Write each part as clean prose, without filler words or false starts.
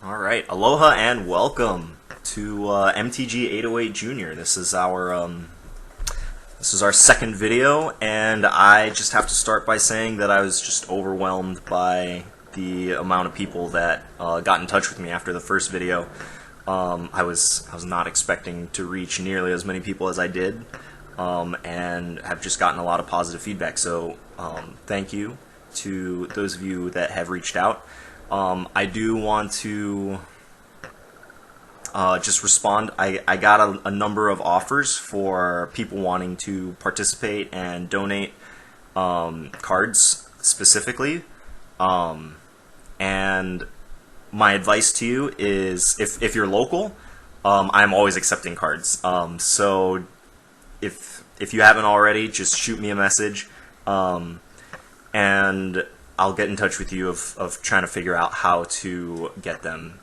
Alright, aloha and welcome to MTG808 Junior. This is our second video, and I just have to start by saying that I was just overwhelmed by the amount of people that got in touch with me after the first video. I was not expecting to reach nearly as many people as I did, and have just gotten a lot of positive feedback. So thank you to those of you that have reached out. I do want to just respond. I got a number of offers for people wanting to participate and donate cards specifically. And my advice to you is if you're local, I'm always accepting cards. So if you haven't already, just shoot me a message. And I'll get in touch with you of trying to figure out how to get them.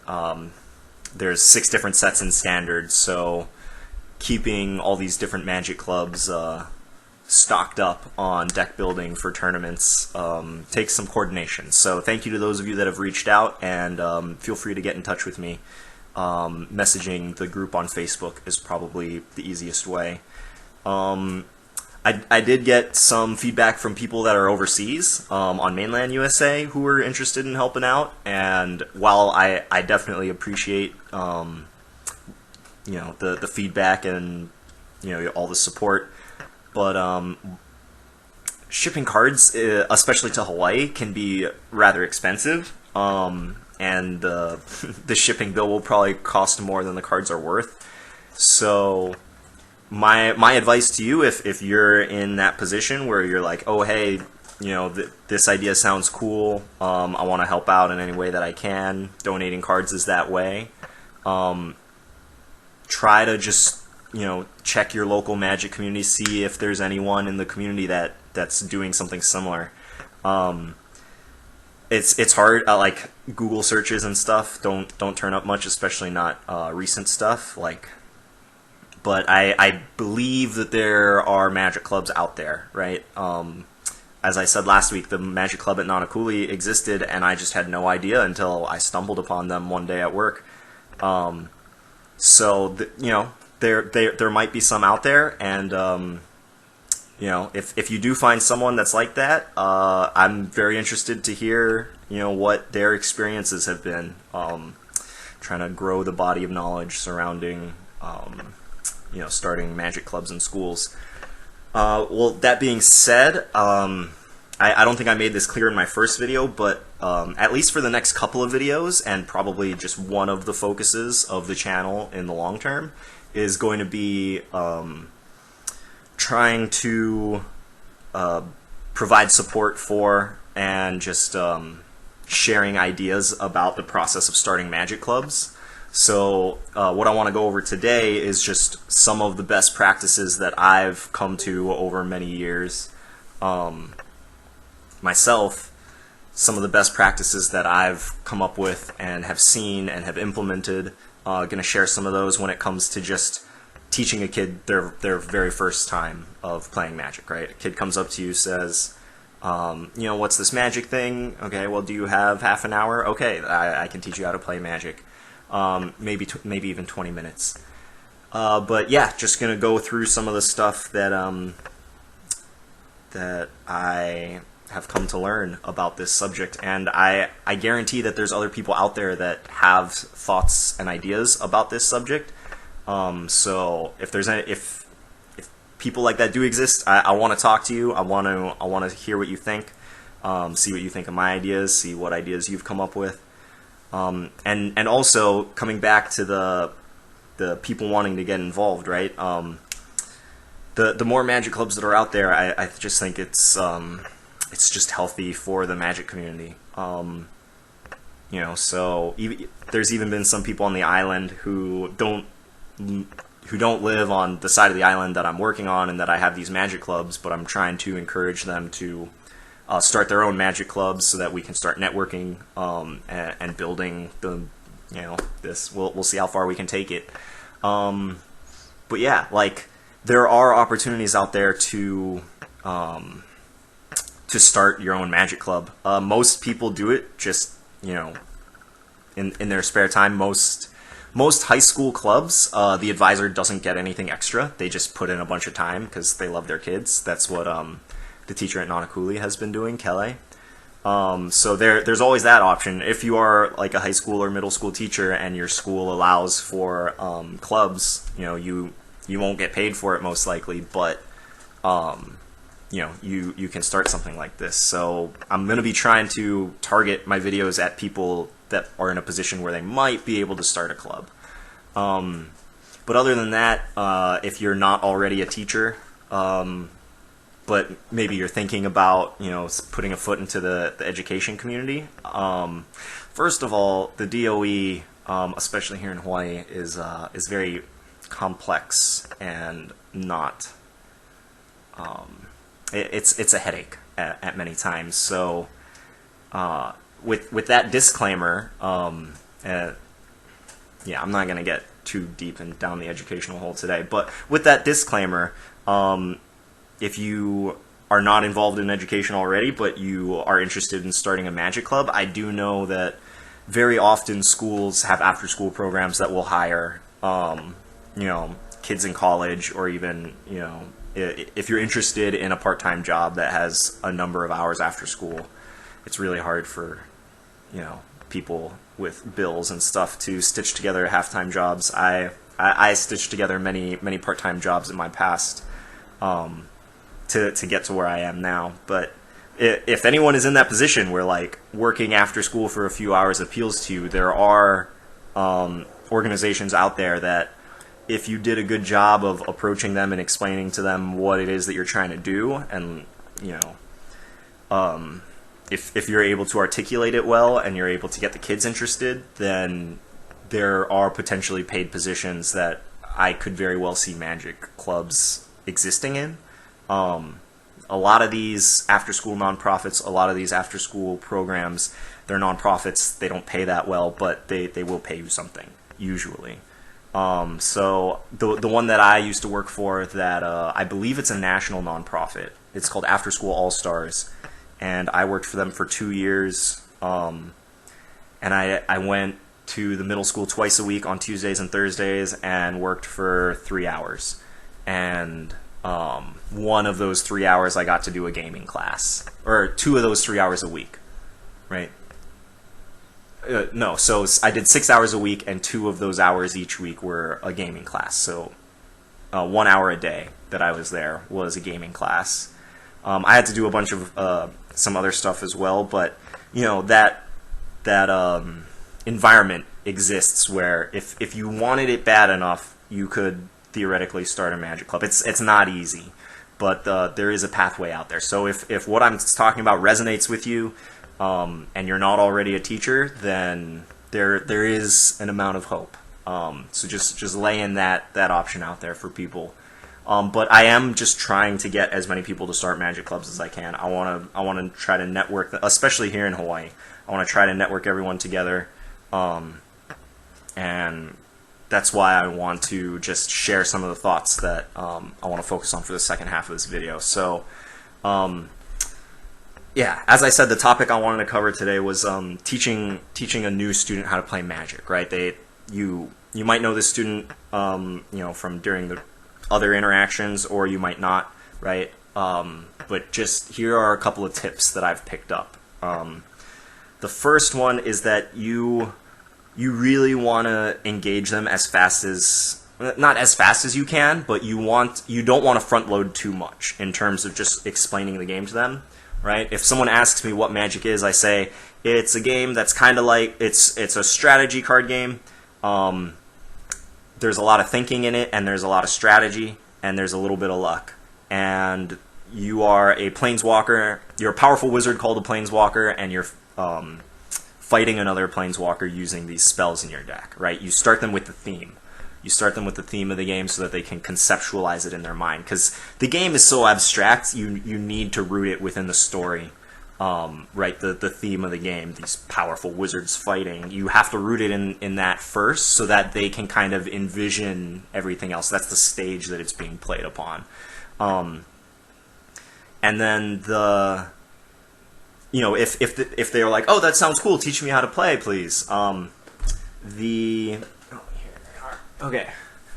There's 6 different sets in Standard, so keeping all these different Magic clubs stocked up on deck building for tournaments takes some coordination. So thank you to those of you that have reached out, and feel free to get in touch with me. Messaging the group on Facebook is probably the easiest way. I did get some feedback from people that are overseas on mainland USA who were interested in helping out, and while I definitely appreciate the feedback and all the support, but shipping cards, especially to Hawaii, can be rather expensive, and the shipping bill will probably cost more than the cards are worth. So my advice to you, if you're in that position where you're like, oh hey, this idea sounds cool, I want to help out in any way that I can, donating cards is that way. Try to just check your local Magic community, see if there's anyone in the community that's doing something similar. It's hard, like Google searches and stuff don't turn up much, especially not recent stuff. But I believe that there are Magic clubs out there, right? As I said last week, the Magic Club at Nanakuli existed, and I just had no idea until I stumbled upon them one day at work. So there might be some out there, and if you do find someone that's like that, I'm very interested to hear what their experiences have been. Trying to grow the body of knowledge surrounding starting Magic clubs in schools. Well, that being said, I don't think I made this clear in my first video, but at least for the next couple of videos, and probably just one of the focuses of the channel in the long term, is going to be trying to provide support for and just sharing ideas about the process of starting Magic clubs. So what I want to go over today is just some of the best practices that I've come to over many years. Myself, some of the best practices that I've come up with and have seen and have implemented. Going to share some of those when it comes to just teaching a kid their very first time of playing Magic, right? A kid comes up to you, says, what's this Magic thing? Okay, well, do you have half an hour? Okay, I can teach you how to play Magic. Maybe even 20 minutes. But yeah, just gonna go through some of the stuff that I have come to learn about this subject, and I guarantee that there's other people out there that have thoughts and ideas about this subject. So if people like that do exist, I want to talk to you. I want to hear what you think, see what you think of my ideas, see what ideas you've come up with. And also coming back to the people wanting to get involved, right? The more Magic clubs that are out there, I just think it's just healthy for the Magic community. So there's even been some people on the island who don't live on the side of the island that I'm working on and that I have these Magic clubs, but I'm trying to encourage them to start their own Magic clubs so that we can start networking and building this. We'll see how far we can take it. But yeah, there are opportunities out there to start your own Magic club. Most people do it just in their spare time. Most high school clubs, the advisor doesn't get anything extra. They just put in a bunch of time because they love their kids. That's what the teacher at Nanakuli has been doing, Kelly. So there's always that option. If you are like a high school or middle school teacher and your school allows for clubs, you won't get paid for it most likely, but you can start something like this. So I'm going to be trying to target my videos at people that are in a position where they might be able to start a club. But other than that, if you're not already a teacher, but maybe you're thinking about putting a foot into the education community, first of all, the DOE, especially here in Hawaii, is very complex and not. It's a headache at many times. So with that disclaimer, I'm not going to get too deep and down the educational hole today, but with that disclaimer, if you are not involved in education already, but you are interested in starting a Magic club, I do know that very often schools have after-school programs that will hire, kids in college, or even, if you're interested in a part-time job that has a number of hours after school. It's really hard for, people with bills and stuff to stitch together half-time jobs. I stitched together many part-time jobs in my past to get to where I am now. But if anyone is in that position where like working after school for a few hours appeals to you, there are organizations out there that if you did a good job of approaching them and explaining to them what it is that you're trying to do, and if you're able to articulate it well and you're able to get the kids interested, then there are potentially paid positions that I could very well see Magic clubs existing in. A lot of these after-school nonprofits, a lot of these after-school programs, they're nonprofits. They don't pay that well, but they will pay you something, usually. So the one that I used to work for, that I believe it's a national nonprofit. It's called After School All Stars, and I worked for them for 2 years. And I went to the middle school twice a week on Tuesdays and Thursdays and worked for 3 hours. And one of those 3 hours I got to do a gaming class, or 2 of those 3 hours a week, right? No, so I did 6 hours a week, and 2 of those hours each week were a gaming class. So 1 hour a day that I was there was a gaming class. I had to do a bunch of some other stuff as well, but that environment exists where if you wanted it bad enough, you could theoretically start a Magic club. It's not easy, but there is a pathway out there. So if what I'm talking about resonates with you, and you're not already a teacher, then there is an amount of hope. So just laying that option out there for people. But I am just trying to get as many people to start Magic clubs as I can. I want to try to network, especially here in Hawaii. I want to try to network everyone together, and that's why I want to just share some of the thoughts that I want to focus on for the second half of this video. So, yeah, as I said, the topic I wanted to cover today was teaching a new student how to play Magic. Right? You might know this student, from during the other interactions, or you might not. Right? But just here are a couple of tips that I've picked up. The first one is that you really want to engage them as fast as, not as fast as you can, but you don't want to front load too much in terms of just explaining the game to them, right? If someone asks me what Magic is, I say it's a game that's kind of like, it's a strategy card game. There's a lot of thinking in it, and there's a lot of strategy, and there's a little bit of luck. And you are a planeswalker, you're a powerful wizard called a planeswalker, and you're fighting another planeswalker using these spells in your deck, right? You start them with the theme. You start them with the theme of the game so that they can conceptualize it in their mind. Because the game is so abstract, you need to root it within the story, right? The theme of the game, these powerful wizards fighting. You have to root it in that first so that they can kind of envision everything else. That's the stage that it's being played upon. And then if they're like, oh, that sounds cool, teach me how to play, please. the oh, here they are. Okay,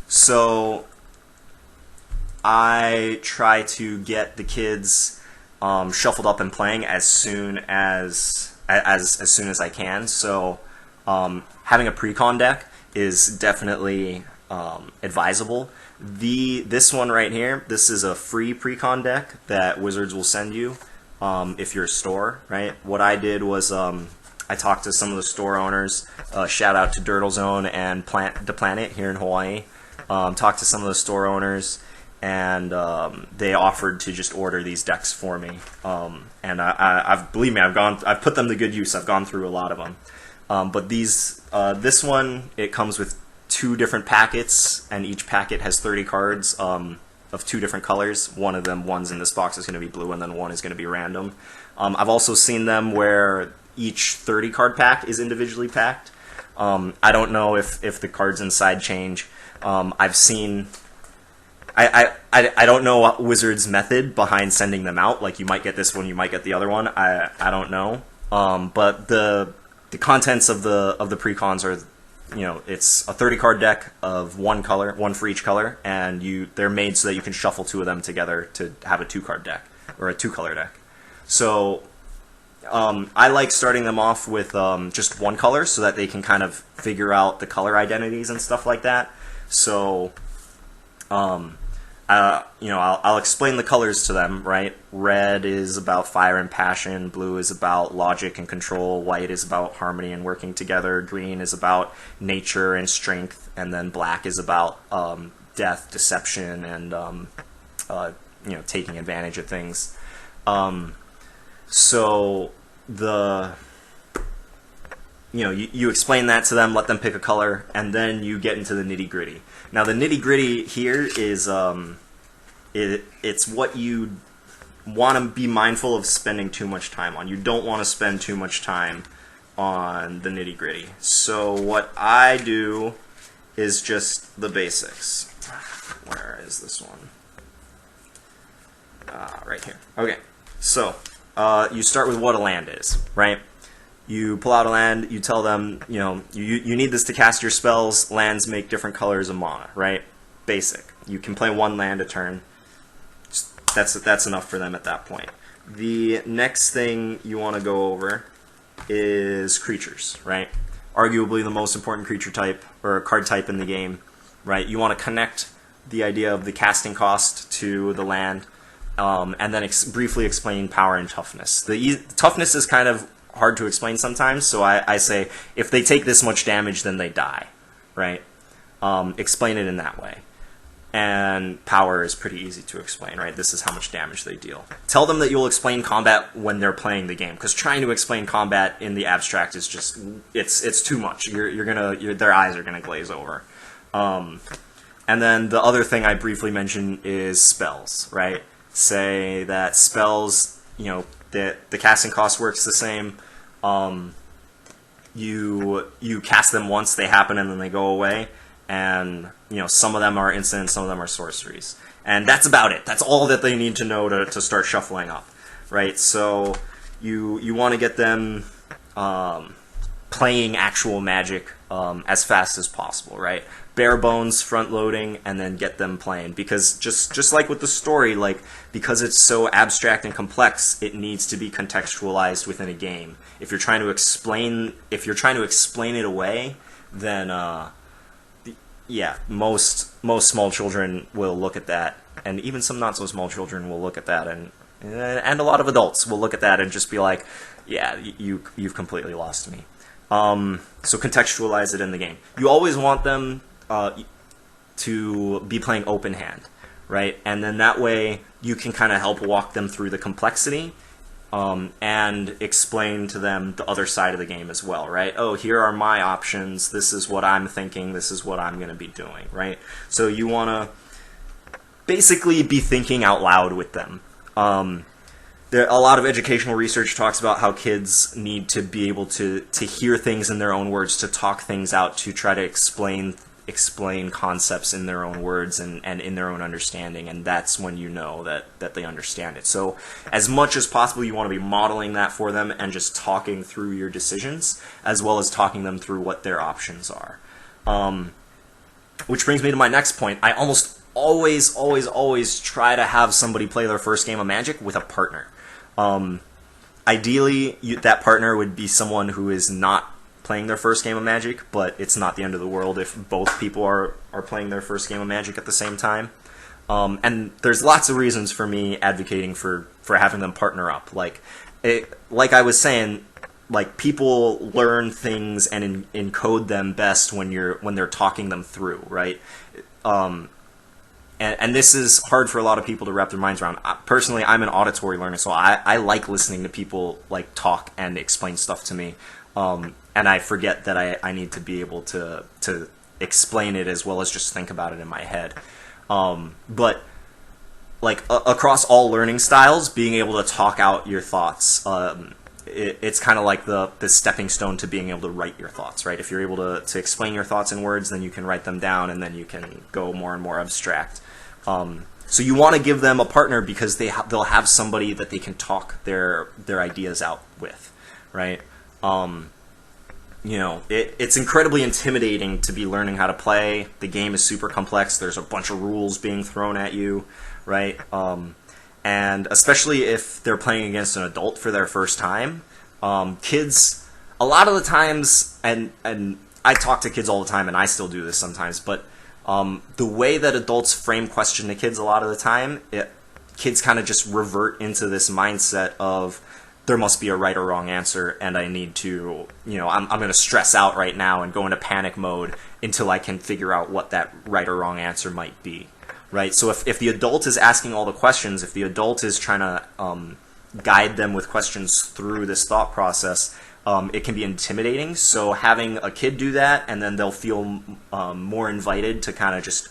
so I try to get the kids shuffled up and playing as soon as soon as I can. So having a pre-con deck is definitely advisable. This one right here, this is a free pre-con deck that Wizards will send you if you're a store, right? What I did was I talked to some of the store owners. Shout out to Dirtle Zone and The Planet here in Hawaii. Talked to some of the store owners, and they offered to just order these decks for me. And I've believe me, I've put them to good use. I've gone through a lot of them. But this one, it comes with 2 different packets, and each packet has 30 cards of 2 different colors. One's in this box is going to be blue, and then one is going to be random. I've also seen them where each 30 card pack is individually packed. I don't know if the cards inside change. I've seen. I don't know Wizards' method behind sending them out. Like, you might get this one, you might get the other one. I don't know. But the contents of the pre-cons are, it's a 30 card deck of one color, one for each color, and they're made so that you can shuffle 2 of them together to have a 2 card deck or a 2 color deck. So I like starting them off with just one color so that they can kind of figure out the color identities and stuff like that. So I'll explain the colors to them, right? Red is about fire and passion, blue is about logic and control, white is about harmony and working together, green is about nature and strength, and then black is about death, deception, and taking advantage of things. So you explain that to them, let them pick a color, and then you get into the nitty-gritty. Now, the nitty-gritty here is it's what you want to be mindful of spending too much time on. You don't want to spend too much time on the nitty-gritty. So what I do is just the basics. Where is this one? Right here. Okay, so you start with what a land is, right? You pull out a land, you tell them, you need this to cast your spells. Lands make different colors of mana, right? Basic. You can play 1 land a turn. That's enough for them at that point. The next thing you want to go over is creatures, right? Arguably the most important creature type or card type in the game, right? You want to connect the idea of the casting cost to the land, and then briefly explain power and toughness. The toughness is kind of hard to explain sometimes, so I say if they take this much damage, then they die, right? Explain it in that way. And power is pretty easy to explain, right? This is how much damage they deal. Tell them that you'll explain combat when they're playing the game, because trying to explain combat in the abstract is just it's too much. Their eyes are gonna glaze over. And then the other thing I briefly mentioned is spells, right? Say that spells, the casting cost works the same. You cast them once, they happen, and then they go away. And some of them are instant, some of them are sorceries, and that's about it. That's all that they need to know to start shuffling up, right? So you want to get them playing actual Magic as fast as possible, right? Bare bones front loading, and then get them playing, because just like with the story, because it's so abstract and complex, it needs to be contextualized within a game. If you're trying to explain it away, then most small children will look at that, and even some not so small children will look at that, and a lot of adults will look at that and just be like, yeah, you've completely lost me. So contextualize it in the game. You always want them to be playing open hand, right? And then that way you can kind of help walk them through the complexity, and explain to them the other side of the game as well, right? Oh, here are my options. This is what I'm thinking. This is what I'm going to be doing, right? So you want to basically be thinking out loud with them. A lot of educational research talks about how kids need to be able to hear things in their own words, to talk things out, to try to explain explain concepts in their own words and in their own understanding, and that's when you know that they understand it. So as much as possible, you want to be modeling that for them and just talking through your decisions, as well as talking them through what their options are. Which brings me to my next point. I almost always try to have somebody play their first game of Magic with a partner. Ideally, that partner would be someone who is not playing their first game of Magic, but it's not the end of the world if both people are playing their first game of Magic at the same time. And there's lots of reasons for me advocating for having them partner up. Like I was saying, like, people learn things and encode them best when they're talking them through, right? And this is hard for a lot of people to wrap their minds around. Personally, I'm an auditory learner, so I like listening to people like talk and explain stuff to me. And I forget that I need to be able to explain it as well as just think about it in my head. But like across all learning styles, being able to talk out your thoughts, it's kind of like the stepping stone to being able to write your thoughts, right? If you're able to explain your thoughts in words, then you can write them down, and then you can go more and more abstract. So you want to give them a partner because they'll have somebody that they can talk their ideas out with, right? It's incredibly intimidating to be learning how to play. The game is super complex. There's a bunch of rules being thrown at you, right? And especially if they're playing against an adult for their first time, kids, a lot of the times, and I talk to kids all the time, and I still do this sometimes, but the way that adults frame question to kids a lot of the time, kids kind of just revert into this mindset of there must be a right or wrong answer, and I need to, I'm going to stress out right now and go into panic mode until I can figure out what that right or wrong answer might be, right? So if the adult is asking all the questions, if the adult is trying to guide them with questions through this thought process, it can be intimidating. So having a kid do that, and then they'll feel more invited to kind of just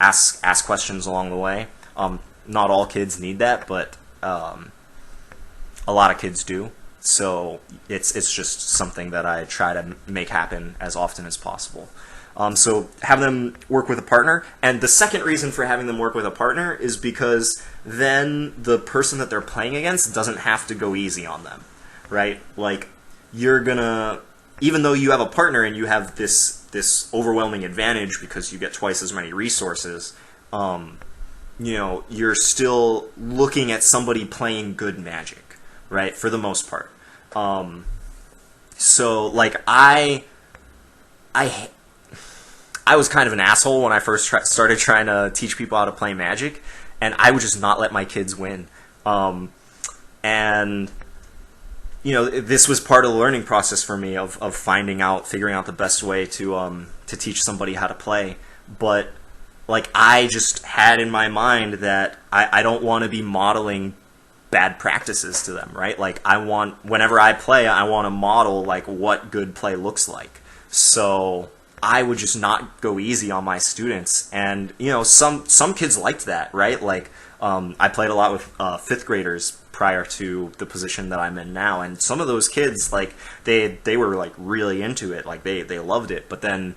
ask questions along the way. Not all kids need that, but a lot of kids do. So it's just something that I try to make happen as often as possible. So have them work with a partner. And the second reason for having them work with a partner is because then the person that they're playing against doesn't have to go easy on them, right? Like, you're gonna, even though you have a partner and you have this overwhelming advantage because you get twice as many resources, you're still looking at somebody playing good Magic, right? For the most part. So like I was kind of an asshole when I first started trying to teach people how to play Magic, and I would just not let my kids win. And this was part of the learning process for me of figuring out the best way to teach somebody how to play. But like, I just had in my mind that I don't want to be modeling bad practices to them, right? Like, whenever I play, I want to model like what good play looks like. So I would just not go easy on my students, and some kids liked that, right? Like, I played a lot with fifth graders prior to the position that I'm in now, and some of those kids, like, they were like really into it, like they loved it. But then,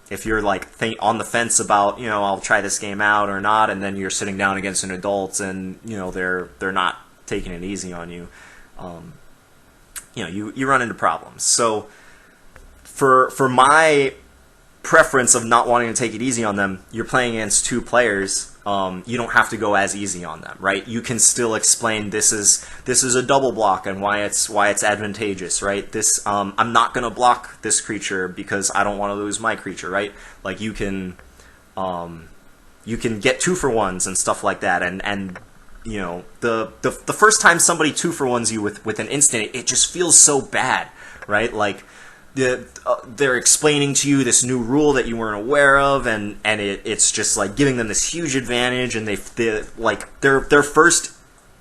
if you're like on the fence about I'll try this game out or not, and then you're sitting down against an adult and they're not taking it easy on you, you run into problems. So for my preference of not wanting to take it easy on them, you're playing against two players. You don't have to go as easy on them, right? You can still explain this is a double block and why it's advantageous, right? I'm not going to block this creature because I don't want to lose my creature, right? Like, you can get 2-for-1s and stuff like that, and the first time somebody 2-for-1s you with an instant, it just feels so bad, right? Like, they're explaining to you this new rule that you weren't aware of, and it's just like giving them this huge advantage, and their first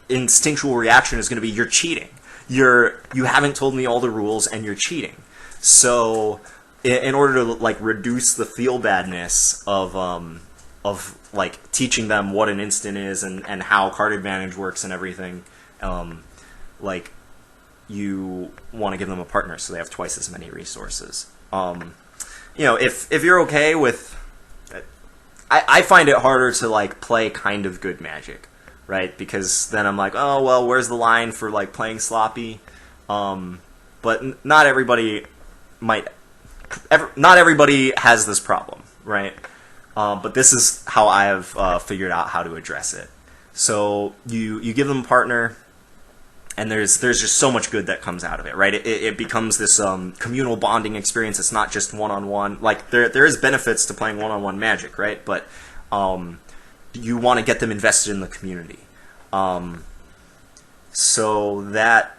instinctual reaction is going to be, you're cheating. You haven't told me all the rules, and you're cheating. So in order to like reduce the feel badness of like teaching them what an instant is and how card advantage works and everything, like, you want to give them a partner so they have twice as many resources. If you're okay with, I find it harder to like play kind of good Magic, right? Because then I'm like, oh well, where's the line for like playing sloppy? But not everybody not everybody has this problem, right? But this is how I have figured out how to address it. So you give them a partner, and there's just so much good that comes out of it, right? It becomes this communal bonding experience. It's not just one-on-one. Like there is benefits to playing one-on-one Magic, right? But you want to get them invested in the community. So that,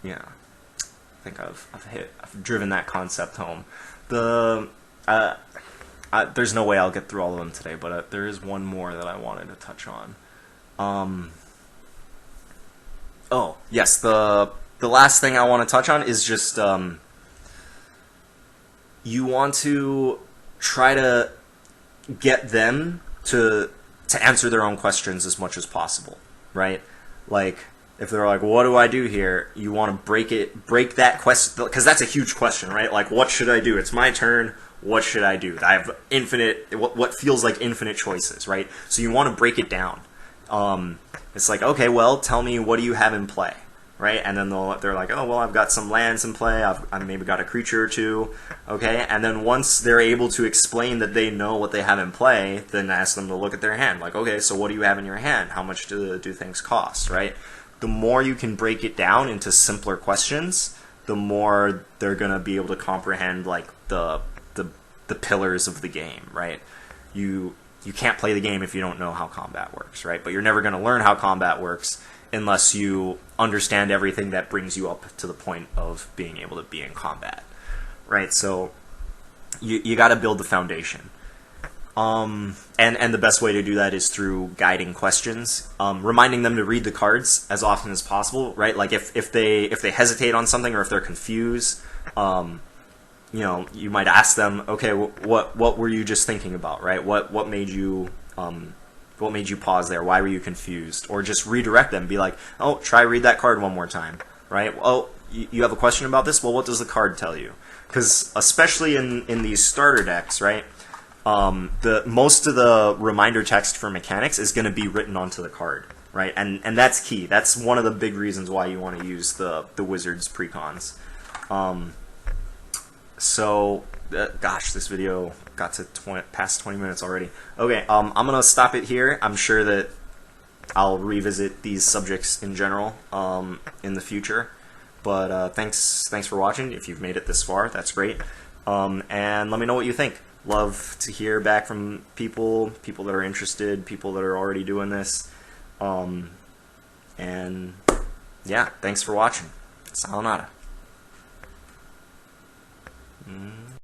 yeah, I think I've driven that concept home. There's no way I'll get through all of them today, but there is one more that I wanted to touch on. Oh, yes, the last thing I want to touch on is just you want to try to get them to answer their own questions as much as possible, right? Like, if they're like, what do I do here? You want to break that question, because that's a huge question, right? Like, what should I do? It's my turn. What should I do? I have what feels like infinite choices, right? So you want to break it down. It's like, okay, well, tell me, what do you have in play, right? And then they're like, oh, well, I've got some lands in play. I've maybe got a creature or two, okay? And then once they're able to explain that they know what they have in play, then ask them to look at their hand. Like, okay, so what do you have in your hand? How much do things cost, right? The more you can break it down into simpler questions, the more they're going to be able to comprehend, like, the pillars of the game, right? You can't play the game if you don't know how combat works, right? But you're never going to learn how combat works unless you understand everything that brings you up to the point of being able to be in combat, right? So you got to build the foundation. And the best way to do that is through guiding questions, reminding them to read the cards as often as possible, right? Like if they hesitate on something or if they're confused, you might ask them, okay, what were you just thinking about, right? What made you pause there? Why were you confused? Or just redirect them. Be like, oh, try read that card one more time, right? Oh, you have a question about this? Well, what does the card tell you? Because especially in these starter decks, right? Most of the reminder text for mechanics is going to be written onto the card, right? And that's key. That's one of the big reasons why you want to use the Wizards precons. So, gosh, this video got to past 20 minutes already. Okay, I'm going to stop it here. I'm sure that I'll revisit these subjects in general in the future. But thanks for watching. If you've made it this far, that's great. And let me know what you think. Love to hear back from people that are interested, people that are already doing this. And yeah, thanks for watching. Sayonara.